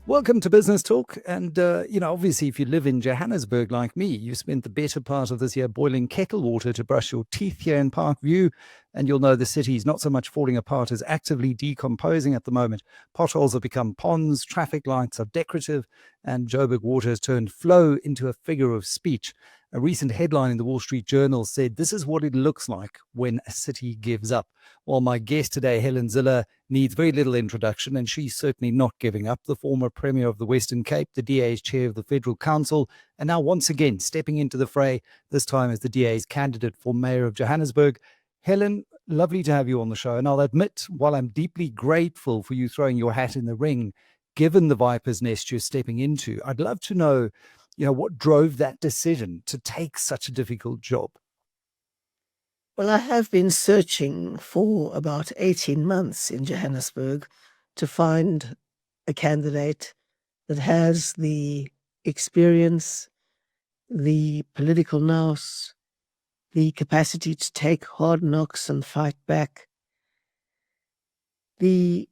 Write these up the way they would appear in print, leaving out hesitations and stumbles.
Welcome to Business Talk. And, obviously, if you live in Johannesburg like me, you spent the better part of this year boiling kettle water to brush your teeth here in Parkview. And you'll know the city is not so much falling apart as actively decomposing at the moment. Potholes have become ponds, traffic lights are decorative, and Joburg water has turned flow into a figure of speech. A recent headline in the Wall Street Journal said, "This is what it looks like when a city gives up." Well, my guest today, Helen Zille, needs very little introduction, and she's certainly not giving up. The former Premier of the Western Cape, the DA's chair of the Federal Council, and now once again stepping into the fray, this time as the DA's candidate for Mayor of Johannesburg. Helen, lovely to have you on the show. And I'll admit, while I'm deeply grateful for you throwing your hat in the ring, given the viper's nest you're stepping into, I'd love to know, what drove that decision to take such a difficult job? Well, I have been searching for about 18 months in Johannesburg to find a candidate that has the experience, the political nous, the capacity to take hard knocks and fight back, the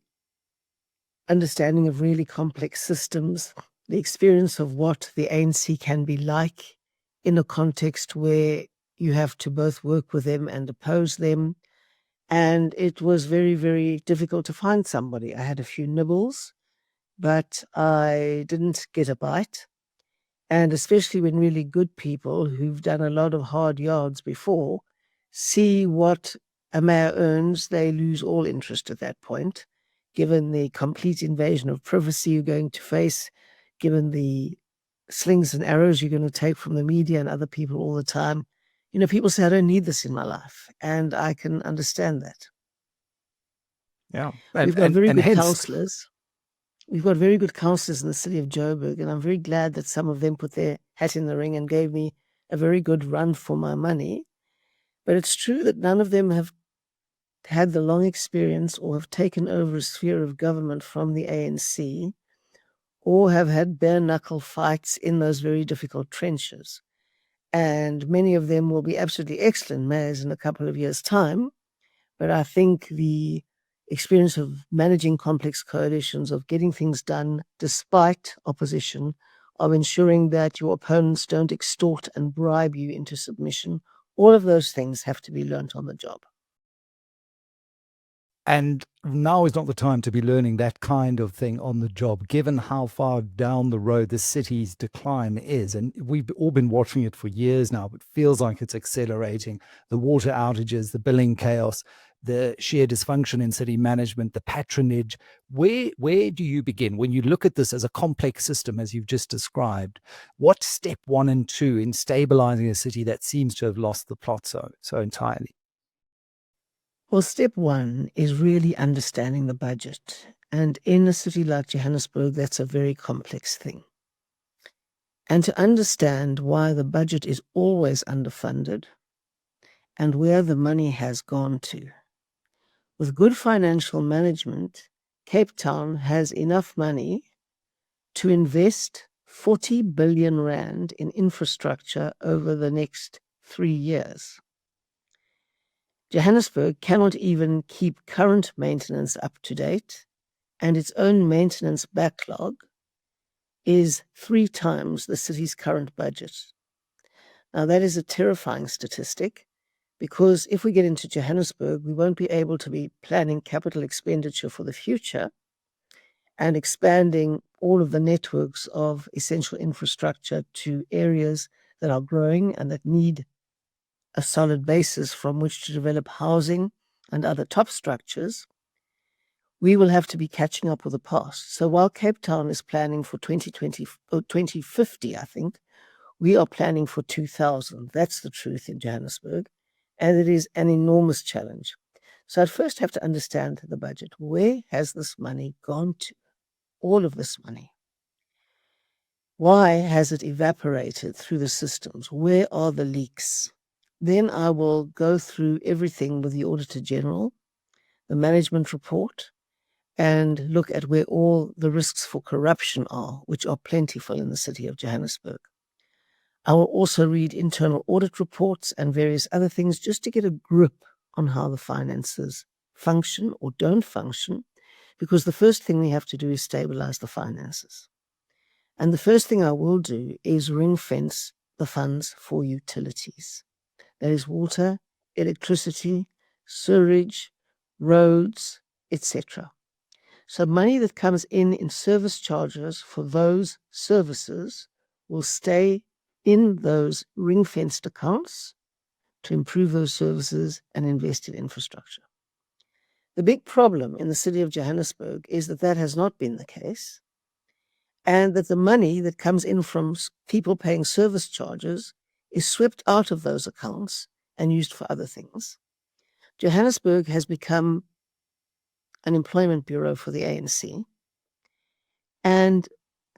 understanding of really complex systems, the experience of what the ANC can be like in a context where you have to both work with them and oppose them. And it was very, very difficult to find somebody. I had a few nibbles, but I didn't get a bite. And especially when really good people who've done a lot of hard yards before see what a mayor earns, they lose all interest at that point, given the complete invasion of privacy you're going to face, given the slings and arrows you're going to take from the media and other people all the time. People say, I don't need this in my life, and I can understand that. Yeah. We've got very good councillors. We've got very good councillors in the city of Joburg, and I'm very glad that some of them put their hat in the ring and gave me a very good run for my money. But it's true that none of them have had the long experience or have taken over a sphere of government from the ANC or have had bare-knuckle fights in those very difficult trenches. And many of them will be absolutely excellent mayors in a couple of years' time. But I think the experience of managing complex coalitions, of getting things done despite opposition, of ensuring that your opponents don't extort and bribe you into submission, all of those things have to be learnt on the job. And now is not the time to be learning that kind of thing on the job, given how far down the road the city's decline is. And we've all been watching it for years now, but feels like it's accelerating. The water outages, the billing chaos, the sheer dysfunction in city management, the patronage. Where do you begin when you look at this as a complex system, as you've just described? What's step 1 and 2 in stabilising a city that seems to have lost the plot so entirely? Well, step 1 is really understanding the budget. And in a city like Johannesburg, that's a very complex thing. And to understand why the budget is always underfunded and where the money has gone to. With good financial management, Cape Town has enough money to invest 40 billion rand in infrastructure over the next 3 years. Johannesburg cannot even keep current maintenance up to date, and its own maintenance backlog is 3 times the city's current budget. Now, that is a terrifying statistic, because if we get into Johannesburg, we won't be able to be planning capital expenditure for the future and expanding all of the networks of essential infrastructure to areas that are growing and that need a solid basis from which to develop housing and other top structures. We will have to be catching up with the past. So while Cape Town is planning for 2020 or 2050, I think, we are planning for 2000. That's the truth in Johannesburg. And it is an enormous challenge. So I'd first have to understand the budget. Where has this money gone to? All of this money. Why has it evaporated through the systems? Where are the leaks? Then I will go through everything with the Auditor General, the management report, and look at where all the risks for corruption are, which are plentiful in the city of Johannesburg. I will also read internal audit reports and various other things just to get a grip on how the finances function or don't function, because the first thing we have to do is stabilize the finances. And the first thing I will do is ring fence the funds for utilities. That is water, electricity, sewerage, roads, etc. So money that comes in service charges for those services will stay in those ring-fenced accounts to improve those services and invest in infrastructure. The big problem in the city of Johannesburg is that that has not been the case, and that the money that comes in from people paying service charges is swept out of those accounts and used for other things. Johannesburg has become an employment bureau for the ANC, and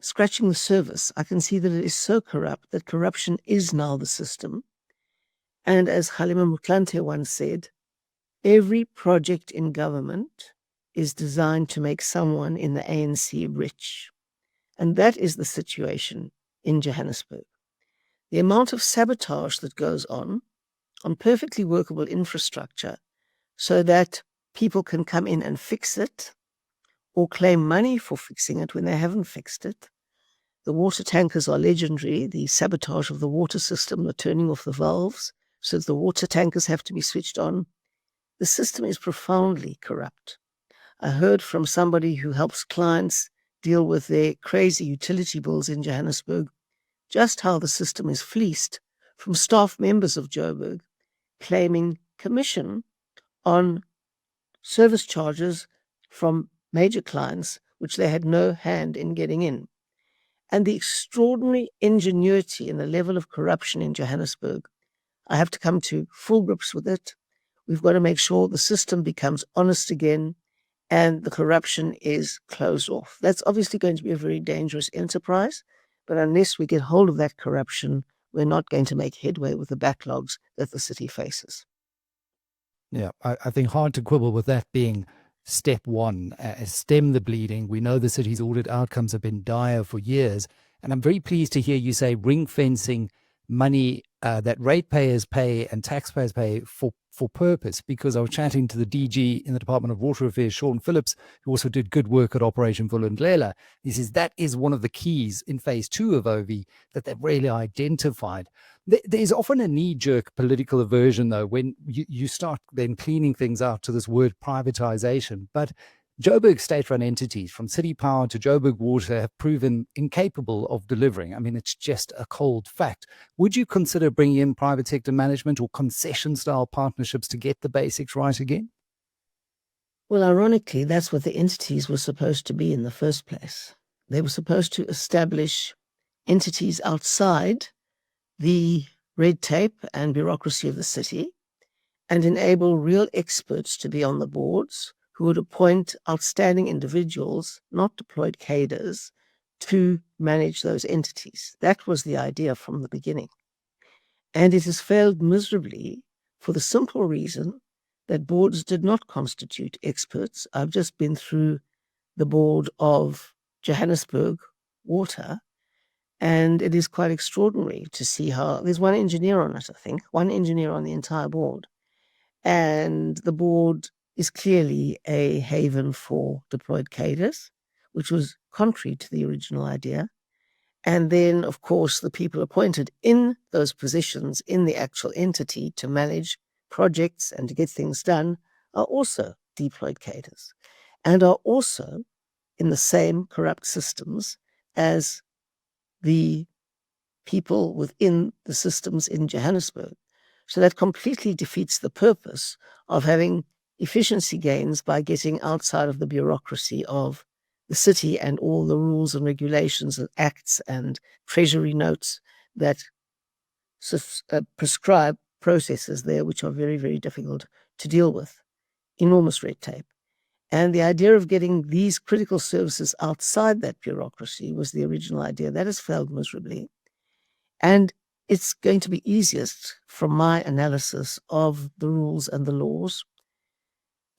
scratching the surface, I can see that it is so corrupt that corruption is now the system. And as Halima Motlanthe once said, every project in government is designed to make someone in the ANC rich. And that is the situation in Johannesburg. The amount of sabotage that goes on perfectly workable infrastructure so that people can come in and fix it or claim money for fixing it when they haven't fixed it. The water tankers are legendary, the sabotage of the water system, the turning off the valves so that the water tankers have to be switched on. The system is profoundly corrupt. I heard from somebody who helps clients deal with their crazy utility bills in Johannesburg just how the system is fleeced from staff members of Joburg claiming commission on service charges from major clients which they had no hand in getting in. And the extraordinary ingenuity and the level of corruption in Johannesburg, I have to come to full grips with it. We've got to make sure the system becomes honest again and the corruption is closed off. That's obviously going to be a very dangerous enterprise, but unless we get hold of that corruption, we're not going to make headway with the backlogs that the city faces. Yeah, I think hard to quibble with that being step one, stem the bleeding. We know the city's audit outcomes have been dire for years. And I'm very pleased to hear you say ring fencing money that ratepayers pay and taxpayers pay for purpose, because I was chatting to the DG in the Department of Water Affairs, Sean Phillips, who also did good work at Operation Vulindlela. He says that is one of the keys in phase 2 of OV that they've really identified. There's often a knee-jerk political aversion, though, when you start then cleaning things out to this word privatization. But Joburg state-run entities, from City Power to Joburg Water, have proven incapable of delivering. I mean, it's just a cold fact. Would you consider bringing in private sector management or concession-style partnerships to get the basics right again? Well, ironically, that's what the entities were supposed to be in the first place. They were supposed to establish entities outside the red tape and bureaucracy of the city and enable real experts to be on the boards who would appoint outstanding individuals, not deployed cadres, to manage those entities. That was the idea from the beginning. And it has failed miserably for the simple reason that boards did not constitute experts. I've just been through the board of Johannesburg Water, and it is quite extraordinary to see how there's one engineer on it, I think, one engineer on the entire board. And the board is clearly a haven for deployed cadres, which was contrary to the original idea. And then, of course, the people appointed in those positions in the actual entity to manage projects and to get things done are also deployed cadres and are also in the same corrupt systems as the people within the systems in Johannesburg. So that completely defeats the purpose of having efficiency gains by getting outside of the bureaucracy of the city and all the rules and regulations and acts and treasury notes that prescribe processes there, which are very, very difficult to deal with. Enormous red tape. And the idea of getting these critical services outside that bureaucracy was the original idea. That has failed miserably. And it's going to be easiest, from my analysis of the rules and the laws,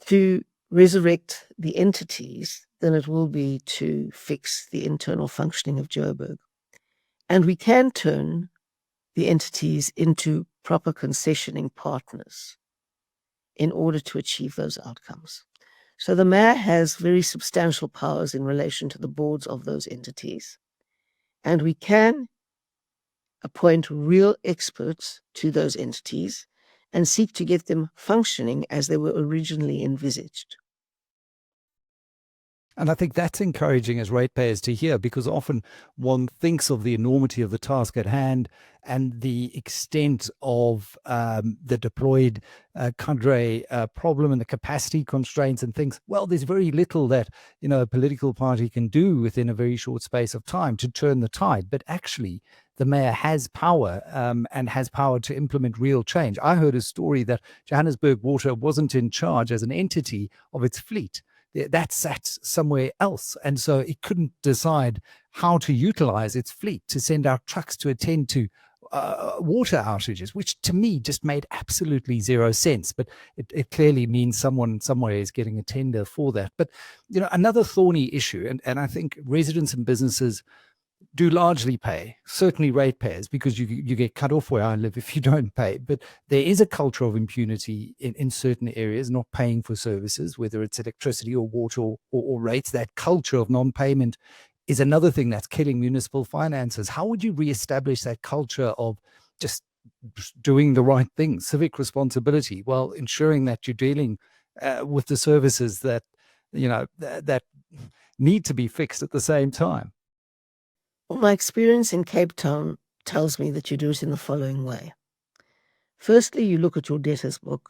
to resurrect the entities than it will be to fix the internal functioning of Joburg. And we can turn the entities into proper concessioning partners in order to achieve those outcomes. So the mayor has very substantial powers in relation to the boards of those entities. And we can appoint real experts to those entities and seek to get them functioning as they were originally envisaged. And I think that's encouraging as ratepayers to hear, because often one thinks of the enormity of the task at hand and the extent of the deployed cadre problem and the capacity constraints and things. Well, there's very little that a political party can do within a very short space of time to turn the tide. But actually, the mayor has power and has power to implement real change. I heard a story that Johannesburg Water wasn't in charge as an entity of its fleet. That sat somewhere else. And so it couldn't decide how to utilize its fleet to send out trucks to attend to water outages, which to me just made absolutely zero sense. But it clearly means someone somewhere is getting a tender for that. But, another thorny issue, and I think residents and businesses do largely pay, certainly ratepayers, because you get cut off where I live if you don't pay. But there is a culture of impunity in certain areas, not paying for services, whether it's electricity or water or rates. That culture of non-payment is another thing that's killing municipal finances. How would you reestablish that culture of just doing the right thing, civic responsibility, while ensuring that you're dealing with the services that that need to be fixed at the same time? Well, my experience in Cape Town tells me that you do it in the following way. Firstly, you look at your debtors book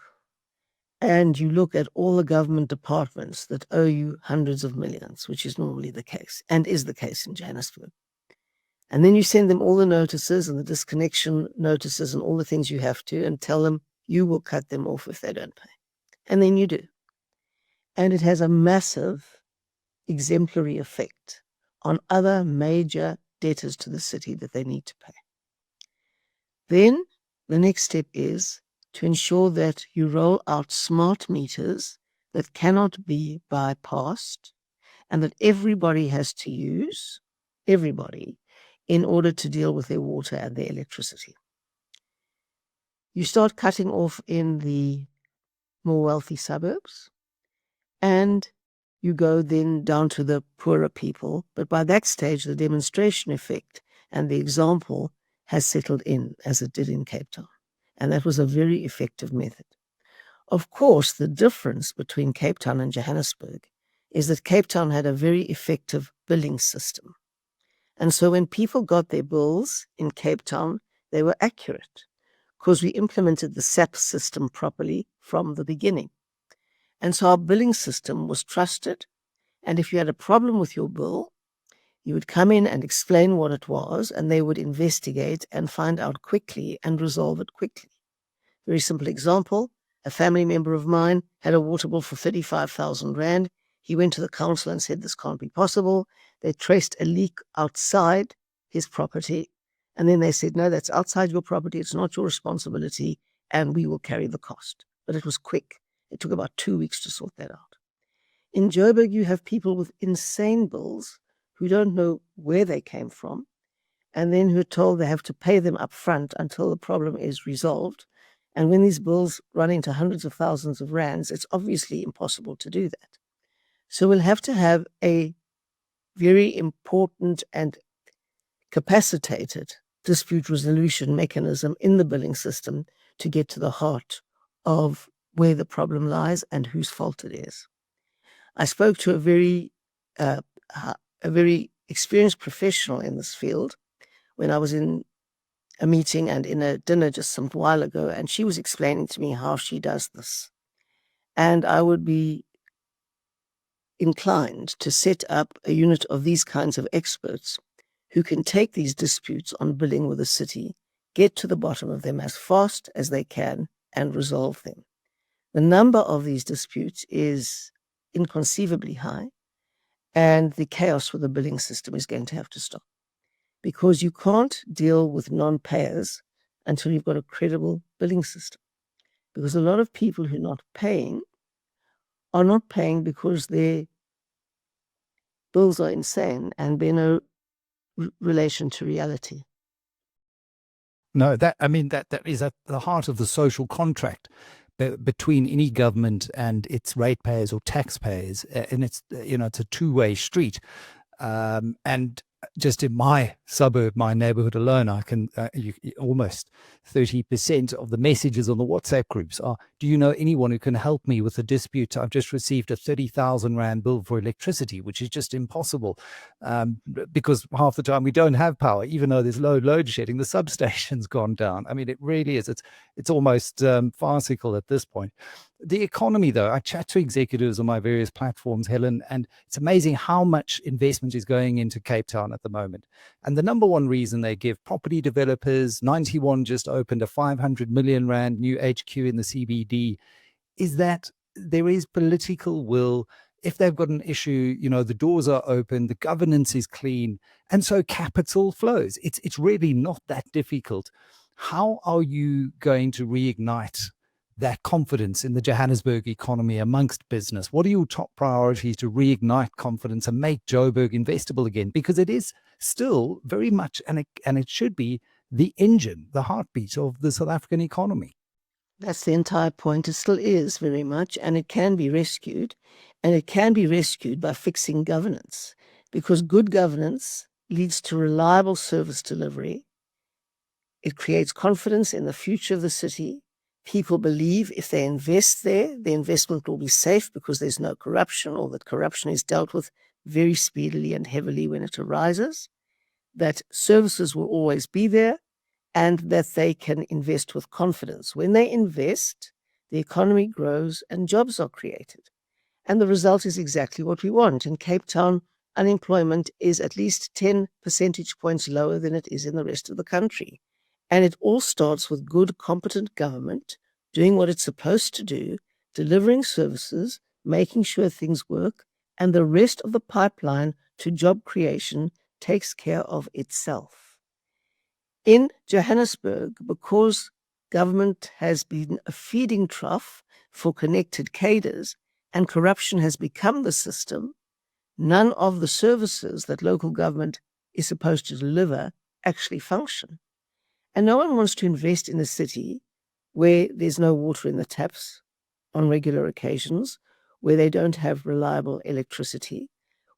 and you look at all the government departments that owe you hundreds of millions, which is normally the case and is the case in Johannesburg. And then you send them all the notices and the disconnection notices and all the things you have to, and tell them you will cut them off if they don't pay. And then you do. And it has a massive exemplary effect on other major debtors to the city that they need to pay. Then the next step is to ensure that you roll out smart meters that cannot be bypassed and that everybody has to use, everybody, in order to deal with their water and their electricity. You start cutting off in the more wealthy suburbs, and you go then down to the poorer people. But by that stage, the demonstration effect and the example has settled in, as it did in Cape Town. And that was a very effective method. Of course, the difference between Cape Town and Johannesburg is that Cape Town had a very effective billing system. And so when people got their bills in Cape Town, they were accurate because we implemented the SAP system properly from the beginning. And so our billing system was trusted. And if you had a problem with your bill, you would come in and explain what it was, and they would investigate and find out quickly and resolve it quickly. Very simple example. A family member of mine had a water bill for 35,000 Rand. He went to the council and said, this can't be possible. They traced a leak outside his property. And then they said, no, that's outside your property. It's not your responsibility. And we will carry the cost. But it was quick. It took about 2 weeks to sort that out. In Joburg, you have people with insane bills who don't know where they came from, and then who are told they have to pay them up front until the problem is resolved. And when these bills run into hundreds of thousands of rands, it's obviously impossible to do that. So we'll have to have a very important and capacitated dispute resolution mechanism in the billing system to get to the heart of where the problem lies and whose fault it is. I spoke to a very experienced professional in this field when I was in a meeting and in a dinner just some while ago, and she was explaining to me how she does this. And I would be inclined to set up a unit of these kinds of experts who can take these disputes on billing with the city, get to the bottom of them as fast as they can, and resolve them. The number of these disputes is inconceivably high, and the chaos with the billing system is going to have to stop, because you can't deal with non-payers until you've got a credible billing system. Because a lot of people who are not paying because their bills are insane and bear no relation to reality. No, that is at the heart of the social contract. between any government and its ratepayers or taxpayers, and it's it's a two-way street. And just in my suburb, my neighborhood alone, I can almost 30% of the messages on the WhatsApp groups are, do you know anyone who can help me with a dispute? I've just received a 30,000 Rand bill for electricity, which is just impossible, because half the time we don't have power, even though there's load shedding, the substation's gone down. I mean, it really is. It's almost farcical at this point. The economy, though, I chat to executives on my various platforms, Helen, and it's amazing how much investment is going into Cape Town at the moment. And the number one reason they give property developers, 91 just opened a 500 million Rand new HQ in the CBD, is that there is political will. If they've got an issue, the doors are open, the governance is clean, and so capital flows. It's really not that difficult. How are you going to reignite that confidence in the Johannesburg economy amongst business? What are your top priorities to reignite confidence and make Joburg investable again? Because it is still very much, and it should be, the engine, the heartbeat of the South African economy. That's the entire point. It still is very much, and it can be rescued. And it can be rescued by fixing governance, because good governance leads to reliable service delivery. It creates confidence in the future of the city. People believe if they invest there, the investment will be safe because there's no corruption, or that corruption is dealt with very speedily and heavily when it arises, that services will always be there, and that they can invest with confidence. When they invest, the economy grows and jobs are created. And the result is exactly what we want. In Cape Town, unemployment is at least 10 percentage points lower than it is in the rest of the country. And it all starts with good, competent government doing what it's supposed to do, delivering services, making sure things work, and the rest of the pipeline to job creation takes care of itself. In Johannesburg, because government has been a feeding trough for connected cadres and corruption has become the system, none of the services that local government is supposed to deliver actually function. And no one wants to invest in a city where there's no water in the taps on regular occasions, where they don't have reliable electricity,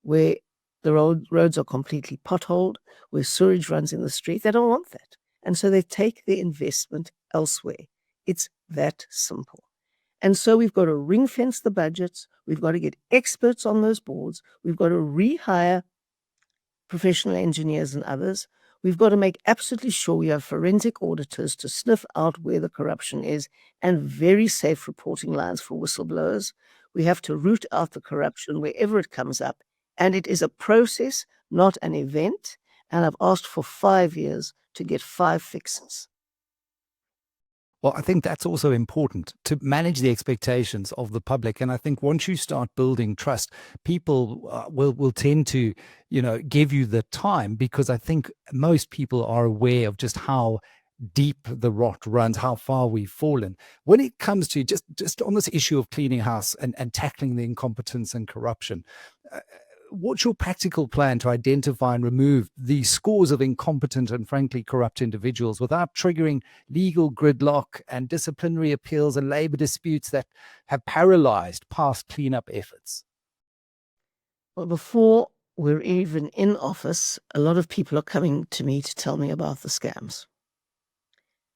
where the roads are completely potholed, where sewage runs in the street. They don't want that. And so they take their investment elsewhere. It's that simple. And so we've got to ring fence the budgets. We've got to get experts on those boards. We've got to rehire professional engineers and others. We've got to make absolutely sure we have forensic auditors to sniff out where the corruption is, and very safe reporting lines for whistleblowers. We have to root out the corruption wherever it comes up. And it is a process, not an event. And I've asked for 5 years to get 5 fixes. Well, I think that's also important, to manage the expectations of the public. And I think once you start building trust, people will tend to, give you the time, because I think most people are aware of just how deep the rot runs, how far we've fallen. When it comes to just on this issue of cleaning house and tackling the incompetence and corruption, what's your practical plan to identify and remove the scores of incompetent and frankly corrupt individuals without triggering legal gridlock and disciplinary appeals and labor disputes that have paralyzed past cleanup efforts? Well, before we're even in office, a lot of people are coming to me to tell me about the scams.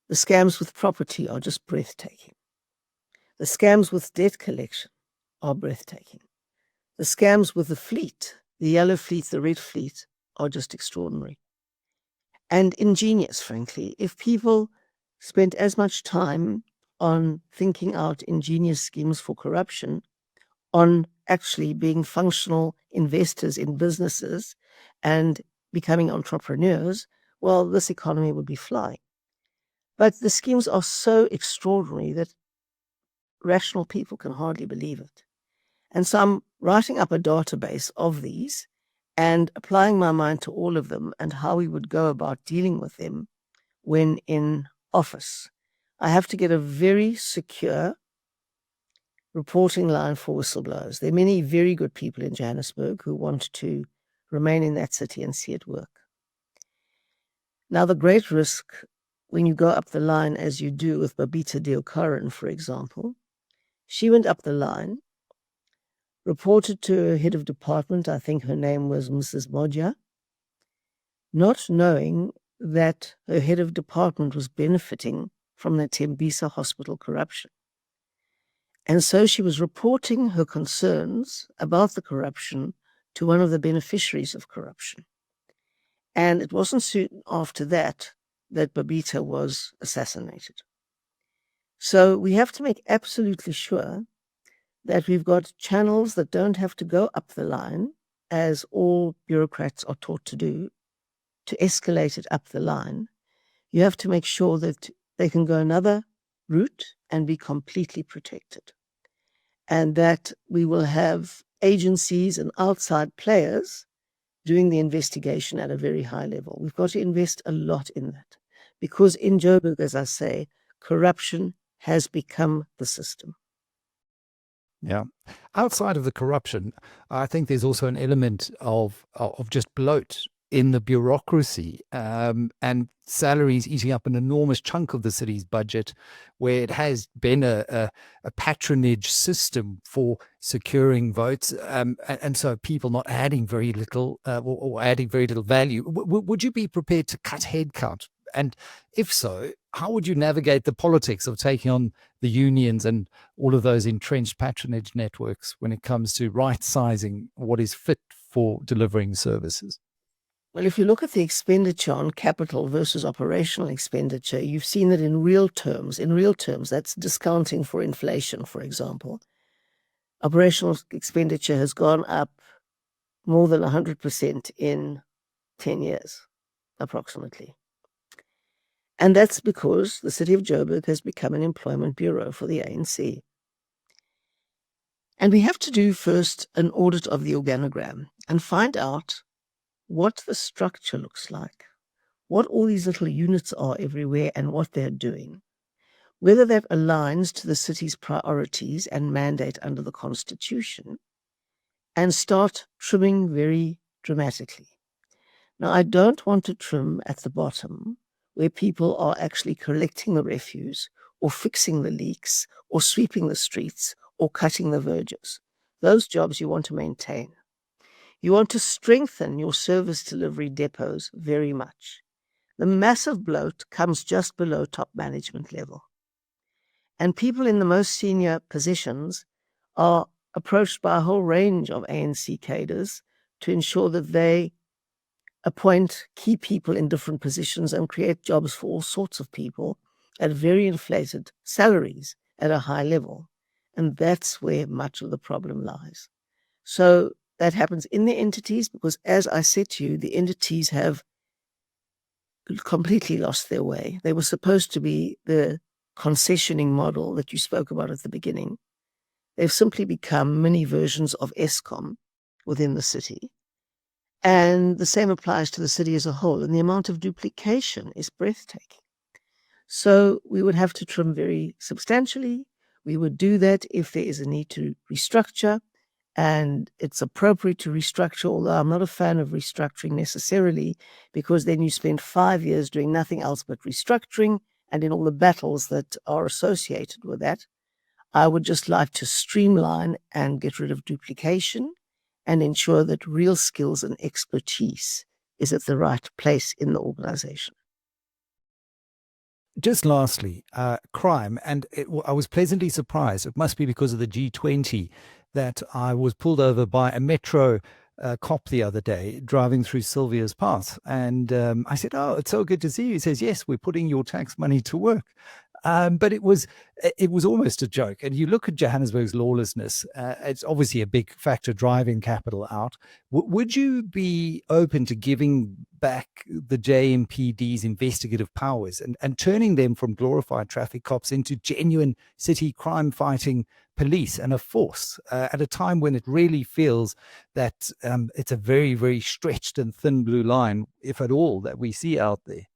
The scams with property are just breathtaking. The scams with debt collection are breathtaking. The scams with the fleet, the yellow fleet, the red fleet, are just extraordinary and ingenious, frankly. If people spent as much time on thinking out ingenious schemes for corruption, on actually being functional investors in businesses and becoming entrepreneurs, well, this economy would be flying. But the schemes are so extraordinary that rational people can hardly believe it. And so I'm writing up a database of these and applying my mind to all of them and how we would go about dealing with them when in office. I have to get a very secure reporting line for whistleblowers. There are many very good people in Johannesburg who want to remain in that city and see it work. Now, the great risk when you go up the line, as you do with Babita Deokaran, for example, she went up the line, reported to her head of department, I think her name was Mrs. Modja, not knowing that her head of department was benefiting from the Tembisa hospital corruption. And so she was reporting her concerns about the corruption to one of the beneficiaries of corruption. And it wasn't soon after that that Babita was assassinated. So we have to make absolutely sure that we've got channels that don't have to go up the line, as all bureaucrats are taught to do, to escalate it up the line. You have to make sure that they can go another route and be completely protected. And that we will have agencies and outside players doing the investigation at a very high level. We've got to invest a lot in that. Because in Joburg, as I say, corruption has become the system. Yeah. Outside of the corruption, I think there's also an element of just bloat in the bureaucracy, and salaries eating up an enormous chunk of the city's budget, where it has been a patronage system for securing votes, and so people not adding very little or adding very little value. Would you be prepared to cut headcount? And if so, how would you navigate the politics of taking on the unions and all of those entrenched patronage networks when it comes to right-sizing what is fit for delivering services? Well, if you look at the expenditure on capital versus operational expenditure, you've seen that in real terms, that's discounting for inflation, for example, operational expenditure has gone up more than 100% in 10 years, approximately. And that's because the city of Joburg has become an employment bureau for the ANC. And we have to do first an audit of the organogram and find out what the structure looks like, what all these little units are everywhere and what they're doing, whether that aligns to the city's priorities and mandate under the Constitution, and start trimming very dramatically. Now, I don't want to trim at the bottom where people are actually collecting the refuse or fixing the leaks or sweeping the streets or cutting the verges. Those jobs you want to maintain. You want to strengthen your service delivery depots very much. The massive bloat comes just below top management level. And people in the most senior positions are approached by a whole range of ANC cadres to ensure that they appoint key people in different positions and create jobs for all sorts of people at very inflated salaries at a high level. And that's where much of the problem lies. So that happens in the entities because, as I said to you, the entities have completely lost their way. They were supposed to be the concessioning model that you spoke about at the beginning. They've simply become mini versions of Eskom within the city. And the same applies to the city as a whole. And the amount of duplication is breathtaking. So we would have to trim very substantially. We would do that if there is a need to restructure. And it's appropriate to restructure, although I'm not a fan of restructuring necessarily, because then you spend 5 years doing nothing else but restructuring and in all the battles that are associated with that. I would just like to streamline and get rid of duplication and ensure that real skills and expertise is at the right place in the organization. Just lastly, crime. And I was pleasantly surprised. It must be because of the G20 that I was pulled over by a metro cop the other day driving through Sylvia's Path. And I said, "Oh, it's so good to see you." He says, "Yes, we're putting your tax money to work." But it was almost a joke. And you look at Johannesburg's lawlessness, it's obviously a big factor driving capital out. Would you be open to giving back the JMPD's investigative powers and turning them from glorified traffic cops into genuine city crime fighting police and a force at a time when it really feels that it's a very, very stretched and thin blue line, if at all, that we see out there?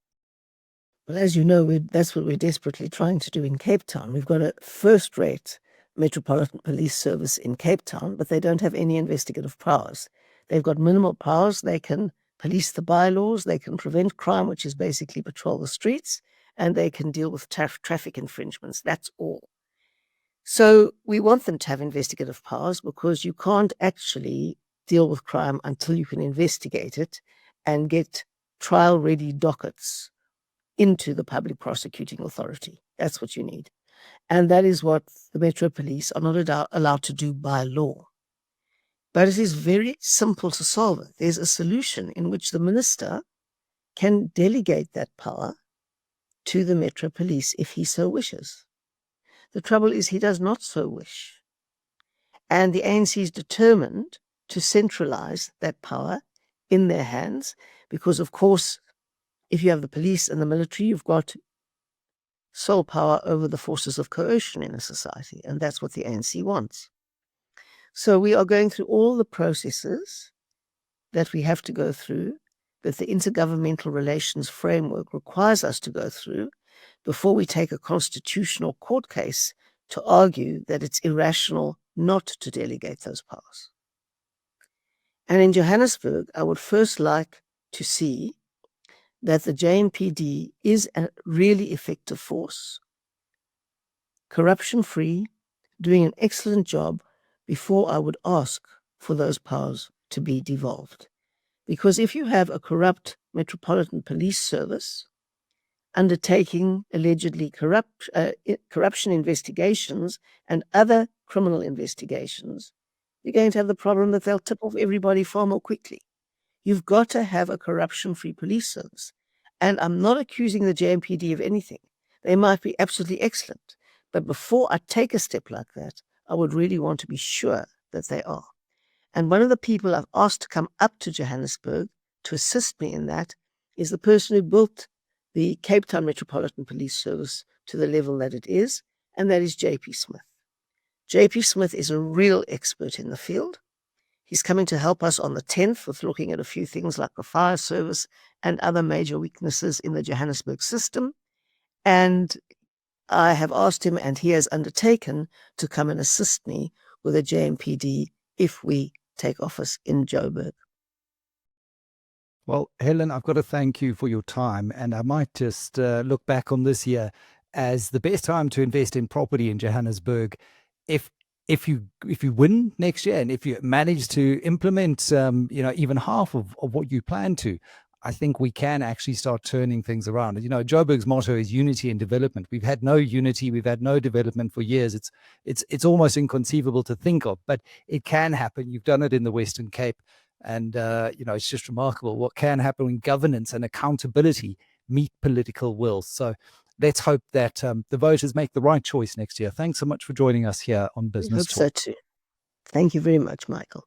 Well, as you know, that's what we're desperately trying to do in Cape Town. We've got a first-rate Metropolitan Police Service in Cape Town, but they don't have any investigative powers. They've got minimal powers. They can police the bylaws. They can prevent crime, which is basically patrol the streets. and they can deal with traffic infringements. That's all. So we want them to have investigative powers because you can't actually deal with crime until you can investigate it and get trial-ready dockets into the public prosecuting authority. That's what you need. And that is what the Metro Police are not allowed to do by law. But it is very simple to solve it. There's a solution in which the minister can delegate that power to the Metro Police if he so wishes. The trouble is he does not so wish. And the ANC is determined to centralize that power in their hands because, of course, if you have the police and the military, you've got sole power over the forces of coercion in a society, and that's what the ANC wants. So we are going through all the processes that we have to go through, that the intergovernmental relations framework requires us to go through before we take a constitutional court case to argue that it's irrational not to delegate those powers. And in Johannesburg, I would first like to see that the JMPD is a really effective force, corruption-free, doing an excellent job before I would ask for those powers to be devolved. Because if you have a corrupt Metropolitan Police Service undertaking allegedly corruption investigations and other criminal investigations, you're going to have the problem that they'll tip off everybody far more quickly. You've got to have a corruption-free police service. And I'm not accusing the JMPD of anything. They might be absolutely excellent. But before I take a step like that, I would really want to be sure that they are. And one of the people I've asked to come up to Johannesburg to assist me in that is the person who built the Cape Town Metropolitan Police Service to the level that it is, and that is J.P. Smith. J.P. Smith is a real expert in the field. He's coming to help us on the 10th with looking at a few things like the fire service and other major weaknesses in the Johannesburg system. And I have asked him, and he has undertaken to come and assist me with the JMPD if we take office in Joburg. Well, Helen, I've got to thank you for your time, and I might just look back on this year as the best time to invest in property in Johannesburg. If you win next year, and if you manage to implement even half of what you plan to, I think we can actually start turning things around. Joburg's motto is unity and development. We've had no unity, we've had no development for years. It's almost inconceivable to think of, but it can happen. You've done it in the Western Cape, and it's just remarkable what can happen when governance and accountability meet political will. So let's hope that the voters make the right choice next year. Thanks so much for joining us here on Business Talk. I hope so too. Thank you very much, Michael.